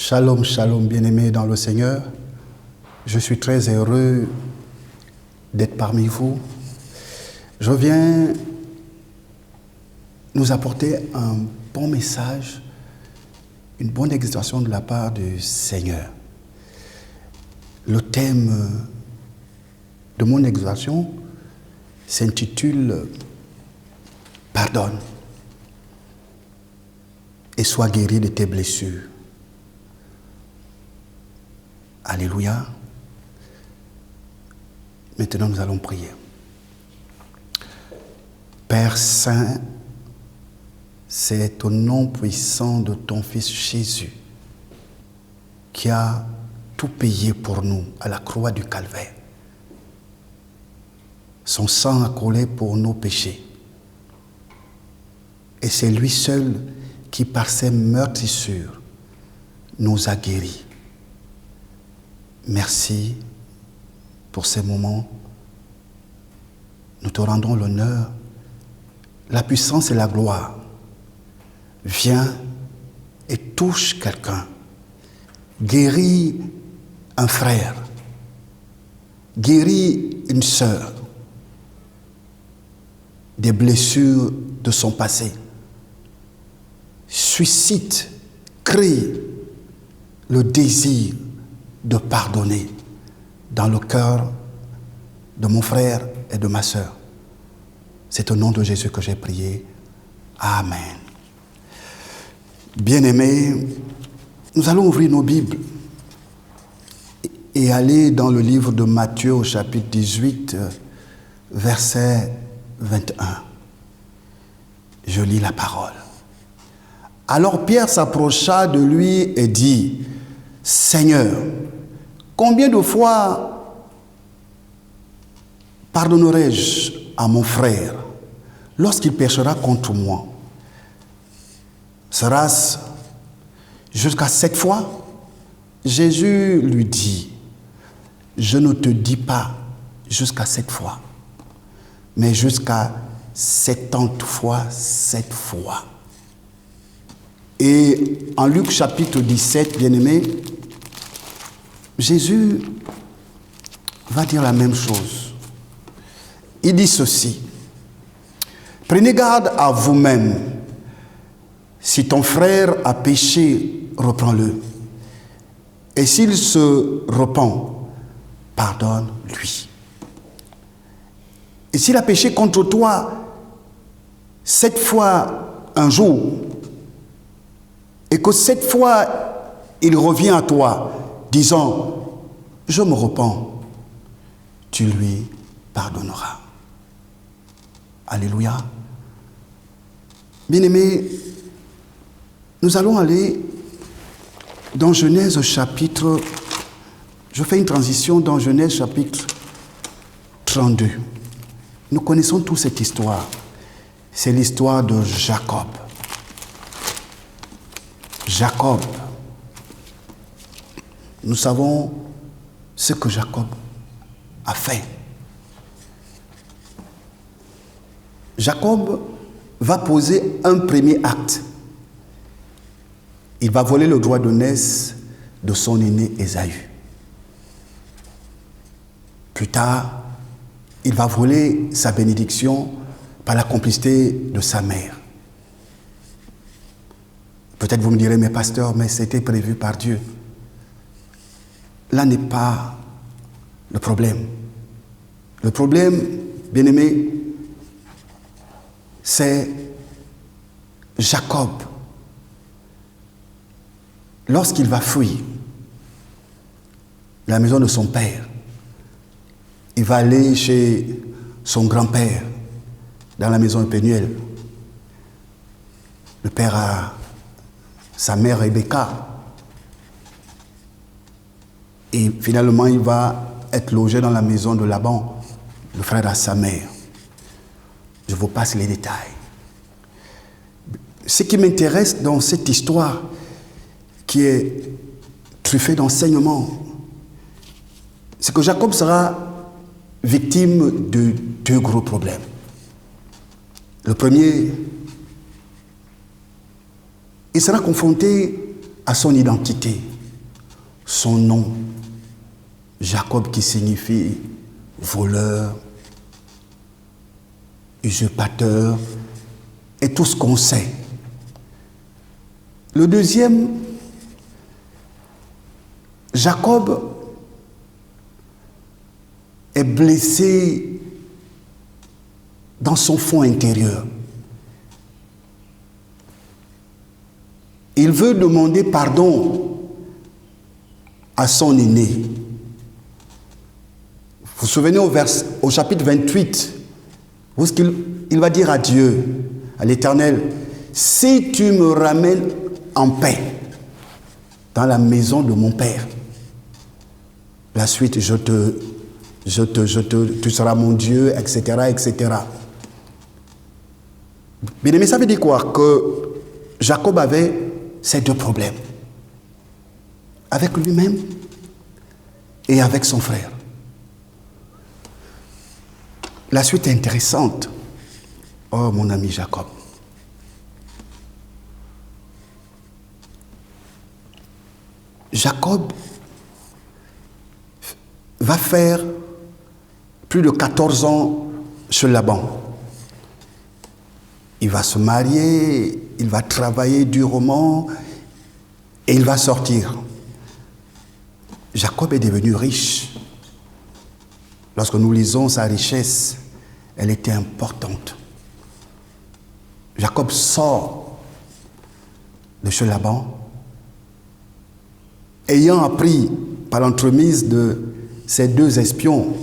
Shalom, shalom, bien-aimés dans le Seigneur. Je suis très heureux d'être parmi vous. Je viens nous apporter un bon message, une bonne exhortation de la part du Seigneur. Le thème de mon exhortation s'intitule « Pardonne et sois guéri de tes blessures ». Alléluia. Maintenant, nous allons prier. Père Saint, c'est au nom puissant de ton Fils Jésus qui a tout payé pour nous à la croix du Calvaire. Son sang a coulé pour nos péchés. Et c'est lui seul qui, par ses meurtrissures, nous a guéris. Merci pour ces moments. Nous te rendons l'honneur, la puissance et la gloire. Viens et touche quelqu'un. Guéris un frère. Guéris une sœur des blessures de son passé. Suscite, crée le désir de pardonner dans le cœur de mon frère et de ma sœur. C'est au nom de Jésus que j'ai prié. Amen. Bien-aimés, nous allons ouvrir nos Bibles et aller dans le livre de Matthieu au chapitre 18, verset 21. Je lis la parole. Alors Pierre s'approcha de lui et dit, « Seigneur, combien de fois pardonnerai-je à mon frère lorsqu'il péchera contre moi? Sera-ce jusqu'à 7 fois? » Jésus lui dit, « Je ne te dis pas jusqu'à 7 fois, mais jusqu'à 70 fois 7 fois. » Et en Luc chapitre 17, bien-aimés, Jésus va dire la même chose. Il dit ceci, « Prenez garde à vous-même. Si ton frère a péché, reprends-le. Et s'il se repent, pardonne-lui. Et s'il a péché contre toi 7 fois un jour, et que 7 fois il revient à toi, disant, je me repens, tu lui pardonneras. » Alléluia. Bien-aimés, nous allons aller dans Genèse chapitre, je fais une transition dans Genèse chapitre 32. Nous connaissons tous cette histoire. C'est l'histoire de Jacob. Jacob. Nous savons ce que Jacob a fait. Jacob va poser un premier acte. Il va voler le droit d'aînesse de son aîné Ésaü. Plus tard, il va voler sa bénédiction par la complicité de sa mère. Peut-être vous me direz, mais pasteur, mais c'était prévu par Dieu. Là n'est pas le problème. Le problème, bien-aimé, c'est Jacob. Lorsqu'il va fuir la maison de son père, il va aller chez son grand-père dans la maison de Pénuel. Le père a sa mère Rebecca. Et finalement, il va être logé dans la maison de Laban, le frère à sa mère. Je vous passe les détails. Ce qui m'intéresse dans cette histoire, qui est truffée d'enseignements, c'est que Jacob sera victime de 2 gros problèmes. Le premier, il sera confronté à son identité. son nom, Jacob, qui signifie voleur, usurpateur, et tout ce qu'on sait. Le deuxième, Jacob est blessé dans son fond intérieur. Il veut demander pardon à son aîné. Vous vous souvenez au chapitre 28, où est-ce qu'il va dire à Dieu, à l'Éternel, si tu me ramènes en paix dans la maison de mon père, la suite, tu seras mon Dieu, etc., etc. Bien aimé, ça veut dire quoi? Que Jacob avait ces deux problèmes. Avec lui-même et avec son frère. La suite est intéressante. Oh, mon ami Jacob. Jacob va faire plus de 14 ans chez Laban. Il va se marier, il va travailler durement et il va sortir. Jacob est devenu riche. Lorsque nous lisons sa richesse, elle était importante. Jacob sort de chez Laban, ayant appris par l'entremise de ces deux espions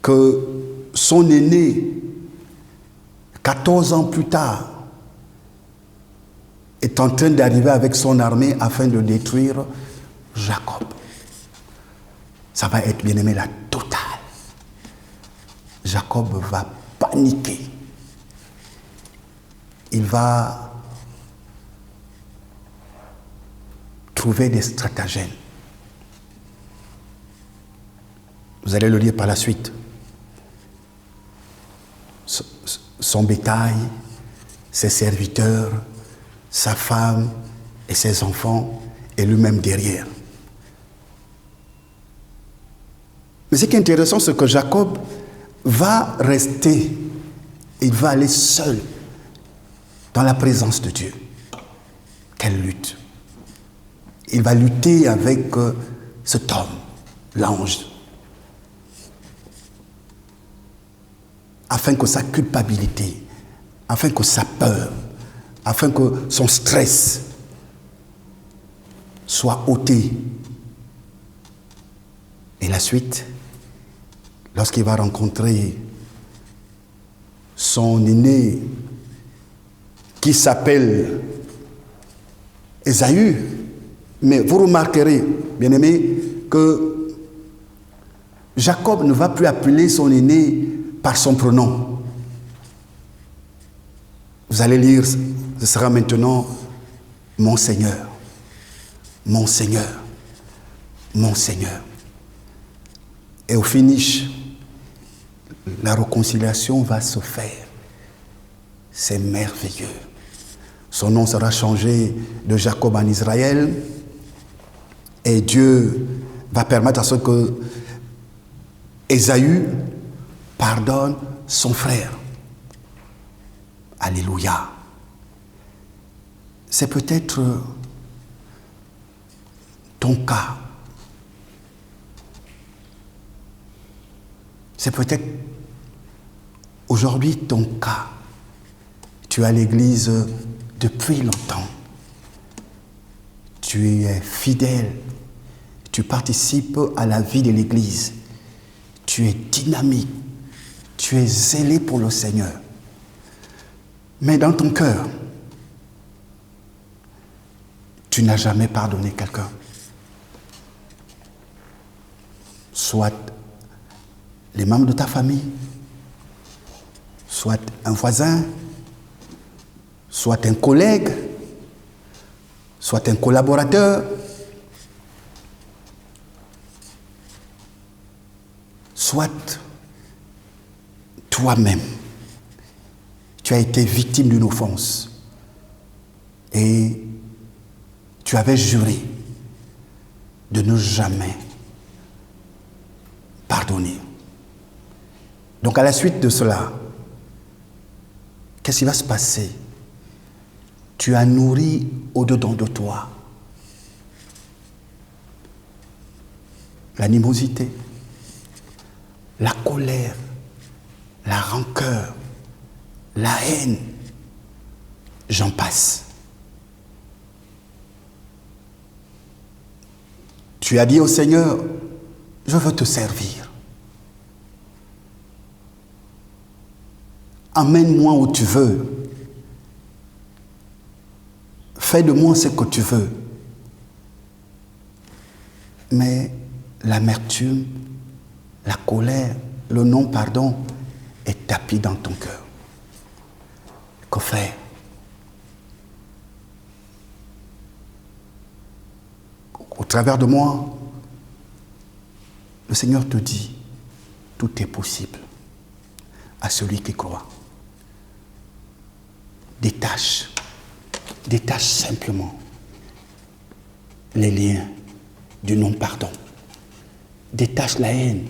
que son aîné, 14 ans plus tard, est en train d'arriver avec son armée afin de détruire Jacob. Ça va être, bien aimé, la totale. Jacob va paniquer. Il va trouver des stratagèmes. Vous allez le lire par la suite. Son bétail, ses serviteurs, sa femme et ses enfants, et lui-même derrière. Mais ce qui est intéressant, c'est que Jacob va rester, il va aller seul dans la présence de Dieu. Quelle lutte! Il va lutter avec cet homme, l'ange, afin que sa culpabilité, afin que sa peur, afin que son stress soit ôté. Et la suite, lorsqu'il va rencontrer son aîné qui s'appelle Ésaü, mais vous remarquerez, bien aimé, que Jacob ne va plus appeler son aîné par son prénom. Vous allez lire, ce sera maintenant mon Seigneur, mon Seigneur, mon Seigneur. Et au finish, la réconciliation va se faire. C'est merveilleux. Son nom sera changé de Jacob en Israël. Et Dieu va permettre à ce que Ésaü pardonne son frère. Alléluia. C'est peut-être ton cas. C'est peut-être aujourd'hui ton cas. Tu es à l'église depuis longtemps. Tu es fidèle. Tu participes à la vie de l'église. Tu es dynamique. Tu es zélé pour le Seigneur. Mais dans ton cœur, tu n'as jamais pardonné quelqu'un. Soit les membres de ta famille, soit un voisin, soit un collègue, soit un collaborateur, soit toi-même. Tu as été victime d'une offense et tu avais juré de ne jamais pardonner. Donc à la suite de cela, qu'est-ce qui va se passer? Tu as nourri au-dedans de toi l'animosité, la colère, la rancœur, la haine, j'en passe. Tu as dit au Seigneur, je veux te servir. Emmène-moi où tu veux. Fais de moi ce que tu veux. Mais l'amertume, la colère, le non-pardon est tapis dans ton cœur. Que faire? Au travers de moi, le Seigneur te dit, tout est possible à celui qui croit. Détache simplement les liens du non-pardon. Détache la haine.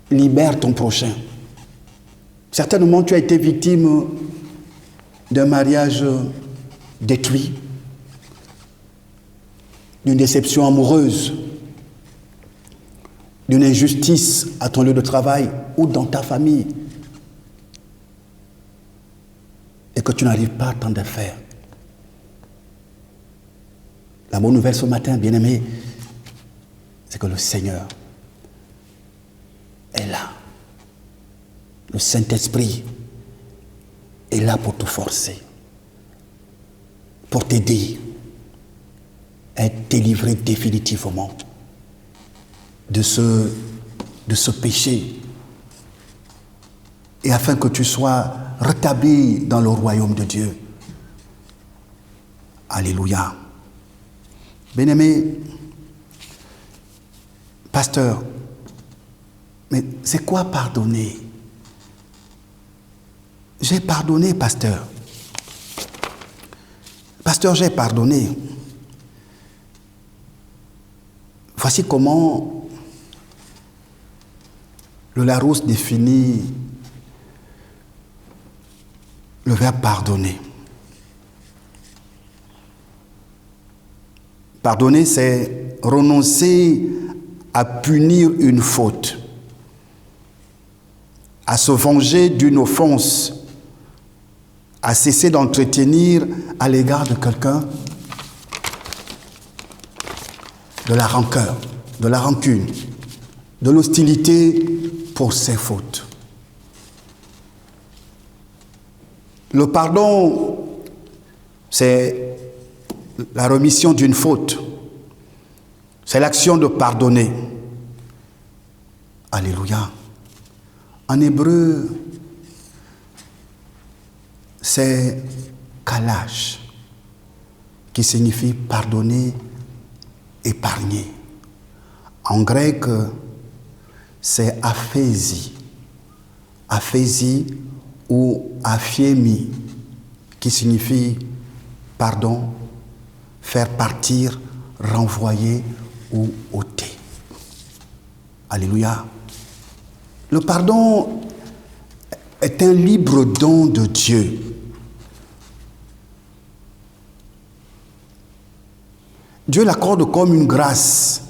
Libère ton prochain. Certainement, tu as été victime d'un mariage détruit, d'une déception amoureuse, d'une injustice à ton lieu de travail ou dans ta famille, et que tu n'arrives pas à t'en défaire. La bonne nouvelle ce matin, bien-aimé, c'est que le Seigneur est là. Le Saint-Esprit est là pour te forcer, pour t'aider à être délivré définitivement de ce péché, et afin que tu sois rétabli dans le royaume de Dieu. Alléluia. Bien-aimé, pasteur, mais c'est quoi pardonner? J'ai pardonné, pasteur. Pasteur, j'ai pardonné. Voici comment le Larousse définit le verbe pardonner. Pardonner, c'est renoncer à punir une faute, à se venger d'une offense, à cesser d'entretenir à l'égard de quelqu'un de la rancœur, de la rancune, de l'hostilité pour ses fautes. Le pardon, c'est la rémission d'une faute. C'est l'action de pardonner. Alléluia. En hébreu, c'est kalash, qui signifie pardonner, épargner. En grec, c'est aphésie. Aphésie ou aphiémie, qui signifie pardon, faire partir, renvoyer ou ôter. Alléluia. Le pardon est un libre don de Dieu. Dieu l'accorde comme une grâce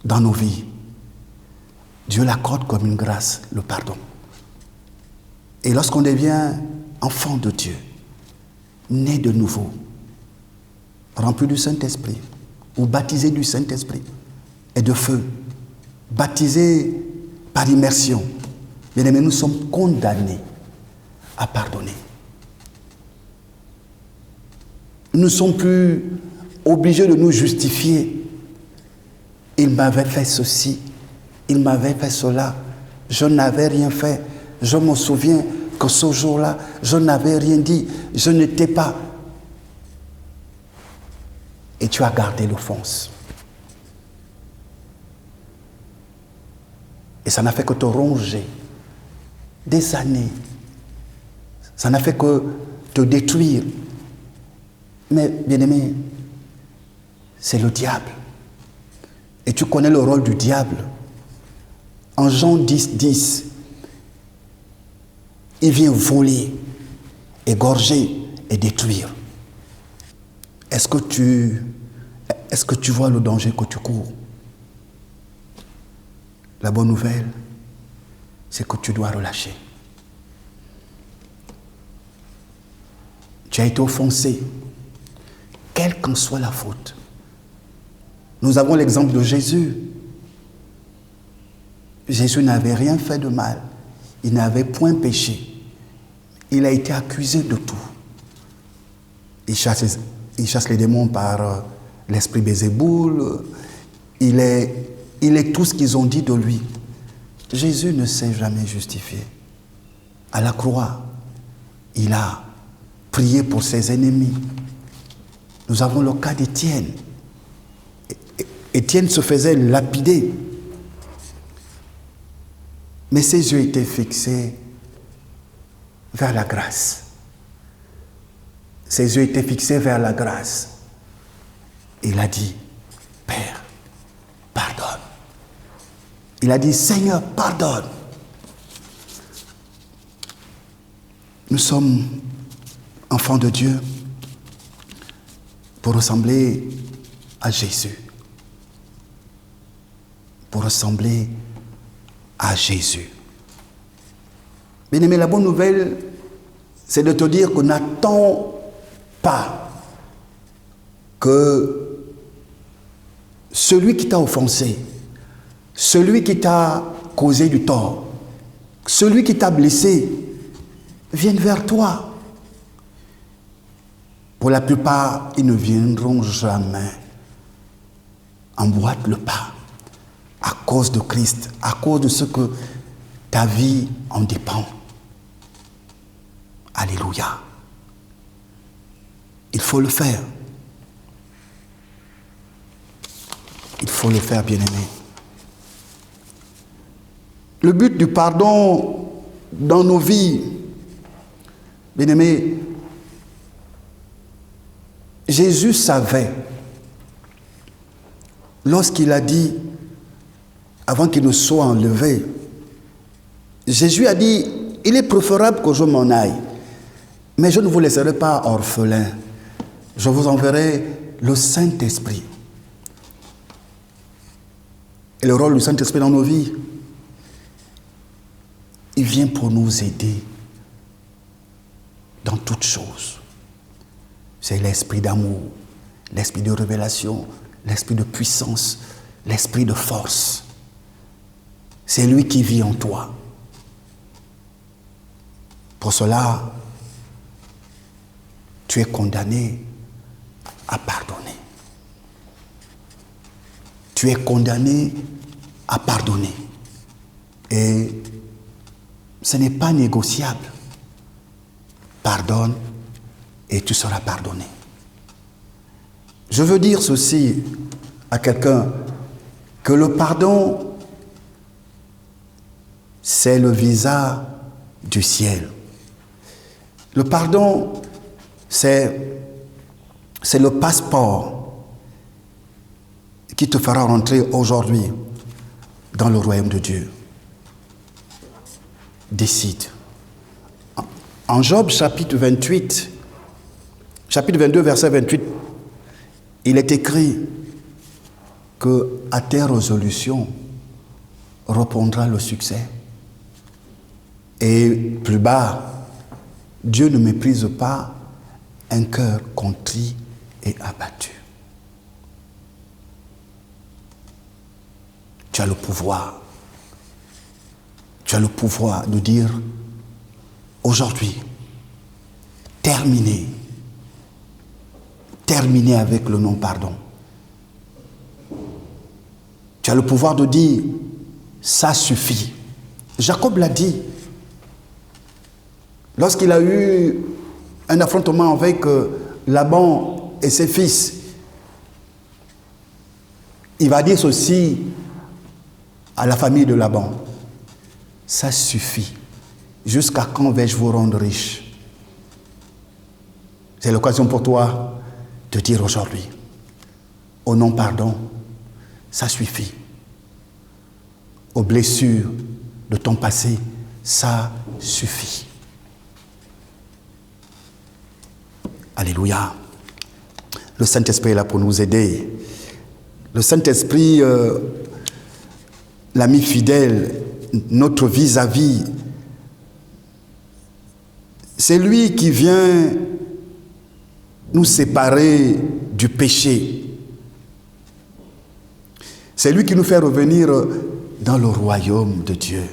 dans nos vies. Dieu l'accorde comme une grâce, le pardon. Et lorsqu'on devient enfant de Dieu, né de nouveau, rempli du Saint-Esprit, ou baptisé du Saint-Esprit et de feu, baptisé par immersion, bien aimés, nous sommes condamnés à pardonner. Nous ne sommes plus obligés de nous justifier. Il m'avait fait ceci, il m'avait fait cela, je n'avais rien fait. Je me souviens que ce jour-là, je n'avais rien dit, je n'étais pas. Et tu as gardé l'offense. Et ça n'a fait que te ronger des années. Ça n'a fait que te détruire. Mais bien aimé, c'est le diable Et tu connais le rôle du diable. En Jean 10, il vient voler, égorger et détruire. Est-ce que tu vois le danger que tu cours? La bonne nouvelle, c'est que tu dois relâcher. Tu as été offensé, quelle qu'en soit la faute. Nous avons l'exemple de Jésus. Jésus n'avait rien fait de mal. Il n'avait point péché. Il a été accusé de tout. Il chasse les démons par l'esprit Bézéboul. Il est tout ce qu'ils ont dit de lui. Jésus ne s'est jamais justifié. À la croix, il a prié pour ses ennemis. Nous avons le cas d'Étienne. Étienne se faisait lapider. Mais ses yeux étaient fixés vers la grâce. Ses yeux étaient fixés vers la grâce. Il a dit, Père, pardonne. Il a dit, Seigneur, pardonne. Nous sommes enfants de Dieu pour ressembler à Jésus. Pour ressembler à Jésus. Bien-aimé, la bonne nouvelle, c'est de te dire que n'attends pas que celui qui t'a offensé, celui qui t'a causé du tort, celui qui t'a blessé, vienne vers toi. Pour la plupart, ils ne viendront jamais. Emboîte le pas. À cause de Christ, à cause de ce que ta vie en dépend. Alléluia. Il faut le faire. Il faut le faire, bien-aimé. Le but du pardon dans nos vies, bien-aimé, Jésus savait, lorsqu'il a dit, avant qu'il ne soit enlevé, Jésus a dit, il est préférable que je m'en aille, mais je ne vous laisserai pas orphelins, je vous enverrai le Saint-Esprit. Et le rôle du Saint-Esprit dans nos vies, il vient pour nous aider dans toutes choses. C'est l'esprit d'amour, l'esprit de révélation, l'esprit de puissance, l'esprit de force. C'est lui qui vit en toi. Pour cela, tu es condamné à pardonner. Tu es condamné à pardonner. Et ce n'est pas négociable. Pardonne et tu seras pardonné. Je veux dire ceci à quelqu'un, que le pardon, c'est le visa du ciel. Le pardon, c'est le passeport qui te fera rentrer aujourd'hui dans le royaume de Dieu. Décide. En Job chapitre 28, chapitre 22, verset 28, il est écrit que à tes résolutions répondra le succès. Et plus bas, Dieu ne méprise pas un cœur contrit et abattu. Tu as le pouvoir. Tu as le pouvoir de dire aujourd'hui, terminez avec le non-pardon. Tu as le pouvoir de dire, ça suffit. Jacob l'a dit. Lorsqu'il a eu un affrontement avec Laban et ses fils, il va dire ceci à la famille de Laban. Ça suffit. Jusqu'à quand vais-je vous rendre riche? C'est l'occasion pour toi de dire aujourd'hui, au non-pardon, ça suffit. Aux blessures de ton passé, ça suffit. Alléluia. Le Saint-Esprit est là pour nous aider. Le Saint-Esprit, l'ami fidèle, notre vis-à-vis, c'est lui qui vient nous séparer du péché. C'est lui qui nous fait revenir dans le royaume de Dieu.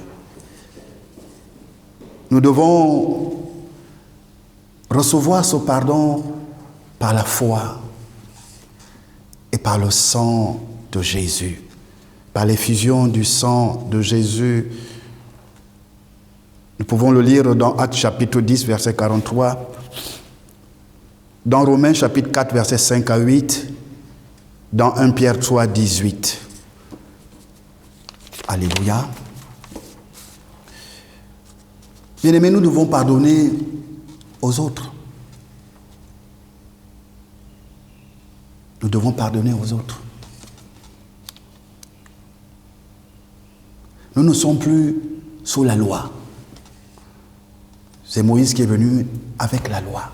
Nous devons recevoir ce pardon par la foi et par le sang de Jésus, par l'effusion du sang de Jésus. Nous pouvons le lire dans Actes chapitre 10, verset 43, dans Romains chapitre 4, verset 5 à 8, dans 1 Pierre 3, 18. Alléluia. Bien-aimés, nous devons pardonner aux autres. Nous devons pardonner aux autres. Nous ne sommes plus sous la loi. C'est Moïse qui est venu avec la loi.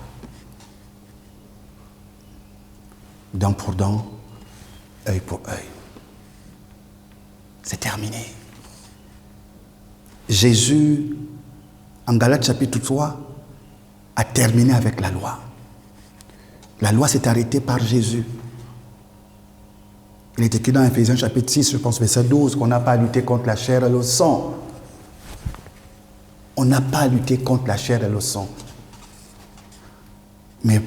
Dent pour dent, œil pour œil. C'est terminé. Jésus, en Galates chapitre 3, a terminé avec la loi. La loi s'est arrêtée par Jésus. Il est écrit dans Ephésiens chapitre 6, je pense, verset 12, qu'on n'a pas à lutter contre la chair et le sang. On n'a pas à lutter contre la chair et le sang. Mais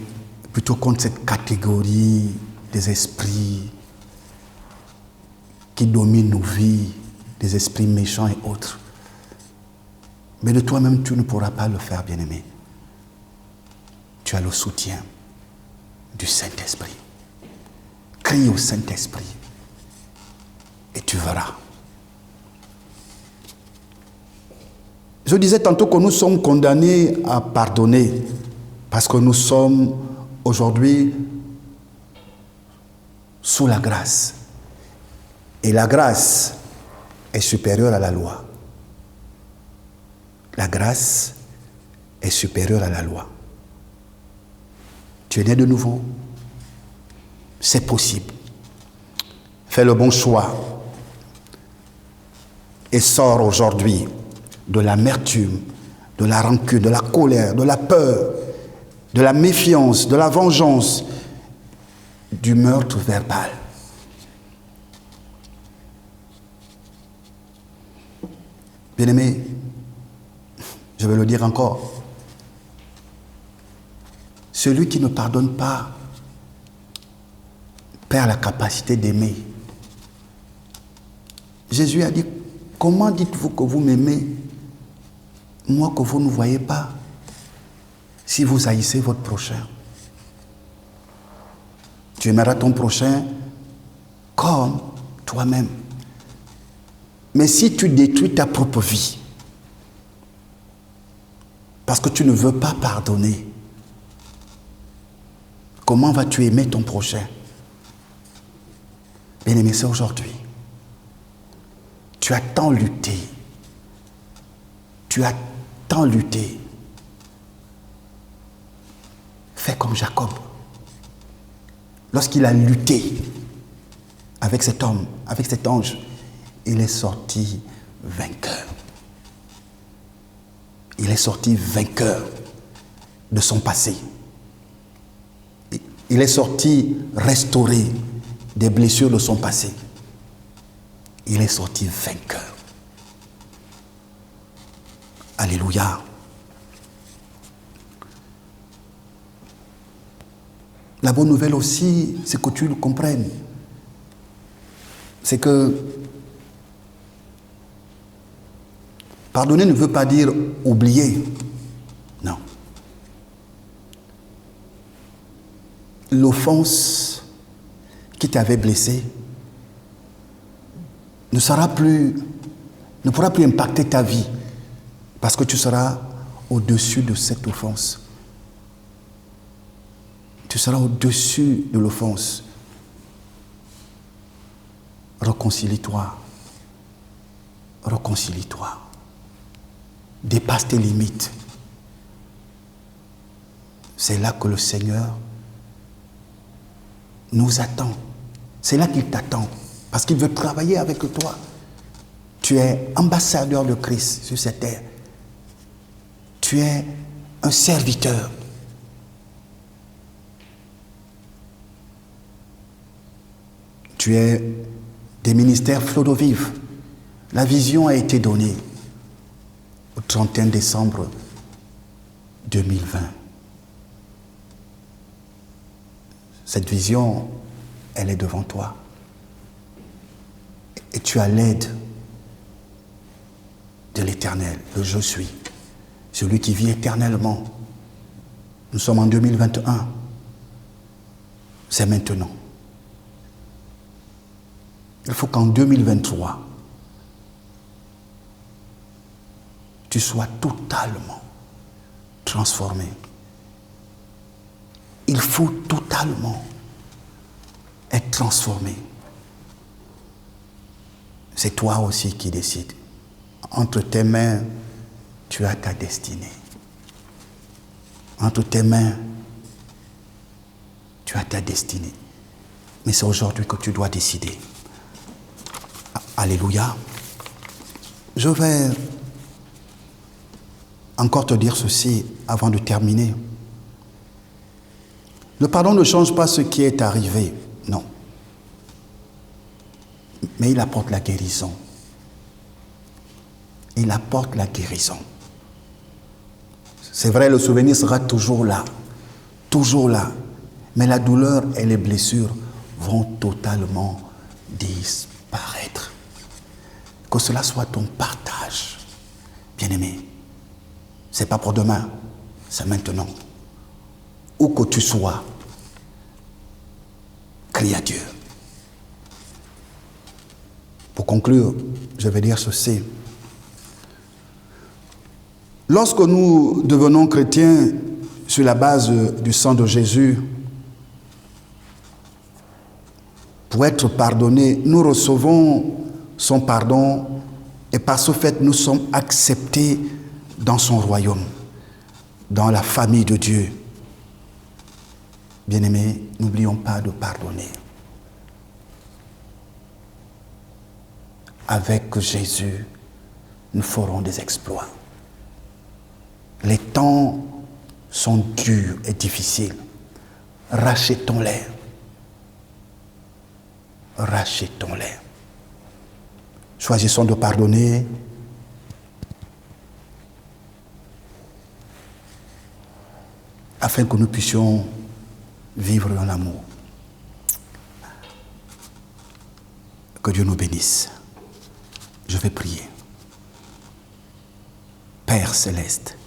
plutôt contre cette catégorie des esprits qui dominent nos vies, des esprits méchants et autres. Mais de toi-même, tu ne pourras pas le faire, bien-aimé. Tu as le soutien du Saint-Esprit. Crie au Saint-Esprit et tu verras. Je disais tantôt que nous sommes condamnés à pardonner parce que nous sommes aujourd'hui sous la grâce. Et la grâce est supérieure à la loi. La grâce est supérieure à la loi. Tu es né de nouveau. C'est possible. Fais le bon choix et sors aujourd'hui de l'amertume, de la rancune, de la colère, de la peur, de la méfiance, de la vengeance, du meurtre verbal. Bien-aimé, je vais le dire encore, celui qui ne pardonne pas perd la capacité d'aimer. Jésus a dit, comment dites-vous que vous m'aimez, moi que vous ne voyez pas, si vous haïssez votre prochain? Tu aimeras ton prochain comme toi-même. Mais si tu détruis ta propre vie, parce que tu ne veux pas pardonner, comment vas-tu aimer ton prochain? Bien-aimé, c'est aujourd'hui. Tu as tant lutté. Tu as tant lutté. Fais comme Jacob. Lorsqu'il a lutté avec cet homme, avec cet ange, il est sorti vainqueur. Il est sorti vainqueur de son passé. Il est sorti restauré des blessures de son passé. Il est sorti vainqueur. Alléluia. La bonne nouvelle aussi, c'est que tu le comprennes. C'est que pardonner ne veut pas dire oublier. Non. L'offense qui t'avait blessé ne pourra plus impacter ta vie parce que tu seras au-dessus de cette offense. Tu seras au-dessus de l'offense. Réconcilie-toi. Réconcilie-toi. Dépasse tes limites. C'est là que le Seigneur nous attend. C'est là qu'il t'attend. Parce qu'il veut travailler avec toi. Tu es ambassadeur de Christ sur cette terre. Tu es un serviteur. Tu es des ministères flot d'eau vive. La vision a été donnée au 31 décembre 2020. Cette vision, elle est devant toi. Et tu as l'aide de l'Éternel, le Je suis, celui qui vit éternellement. Nous sommes en 2021. C'est maintenant. Il faut qu'en 2023, tu sois totalement transformé. Il faut totalement être transformé. C'est toi aussi qui décides. Entre tes mains, tu as ta destinée. Entre tes mains, tu as ta destinée. Mais c'est aujourd'hui que tu dois décider. Alléluia. Je vais encore te dire ceci avant de terminer. Le pardon ne change pas ce qui est arrivé, non. Mais il apporte la guérison. Il apporte la guérison. C'est vrai, le souvenir sera toujours là. Toujours là. Mais la douleur et les blessures vont totalement disparaître. Que cela soit ton partage, bien-aimé. Ce n'est pas pour demain, c'est maintenant. Où que tu sois, crie à Dieu. Pour conclure, je vais dire ceci. Lorsque nous devenons chrétiens sur la base du sang de Jésus, pour être pardonnés, nous recevons son pardon et par ce fait, nous sommes acceptés dans son royaume, dans la famille de Dieu. Bien-aimés, n'oublions pas de pardonner. Avec Jésus, nous ferons des exploits. Les temps sont durs et difficiles. Rachetons-les. Rachetons-les. Choisissons de pardonner. Afin que nous puissions vivre dans l'amour. Que Dieu nous bénisse. Je vais prier. Père céleste,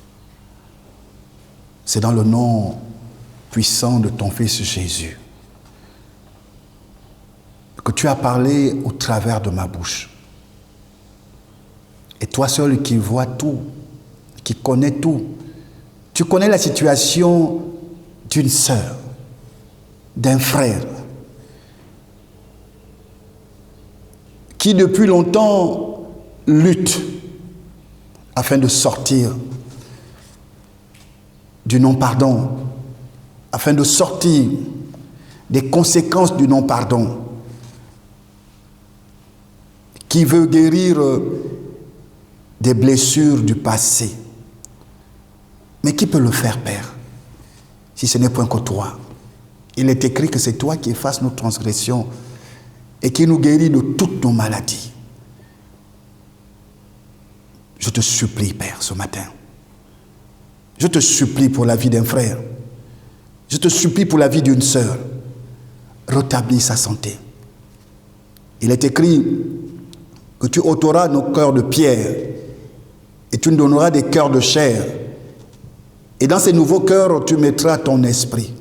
c'est dans le nom puissant de ton Fils Jésus que tu as parlé au travers de ma bouche. Et toi seul qui vois tout, qui connais tout, tu connais la situation d'une sœur, d'un frère, qui depuis longtemps lutte afin de sortir du non-pardon, afin de sortir des conséquences du non-pardon, qui veut guérir des blessures du passé. Mais qui peut le faire, Père, si ce n'est point que toi? Il est écrit que c'est toi qui effaces nos transgressions et qui nous guéris de toutes nos maladies. Je te supplie, Père, ce matin. Je te supplie pour la vie d'un frère. Je te supplie pour la vie d'une sœur. Rétablis sa santé. Il est écrit que tu ôteras nos cœurs de pierre et tu nous donneras des cœurs de chair. Et dans ces nouveaux cœurs, tu mettras ton esprit.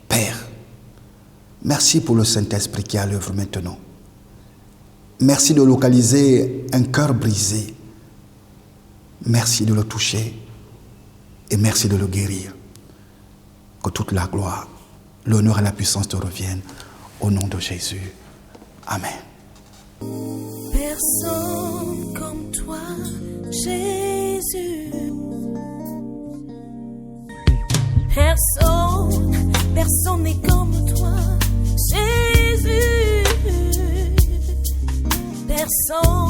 Père, merci pour le Saint-Esprit qui est à l'œuvre maintenant. Merci de localiser un cœur brisé. Merci de le toucher et merci de le guérir. Que toute la gloire, l'honneur et la puissance te reviennent au nom de Jésus. Amen. Personne comme toi, Jésus. Personne n'est comme toi, Jésus. Personne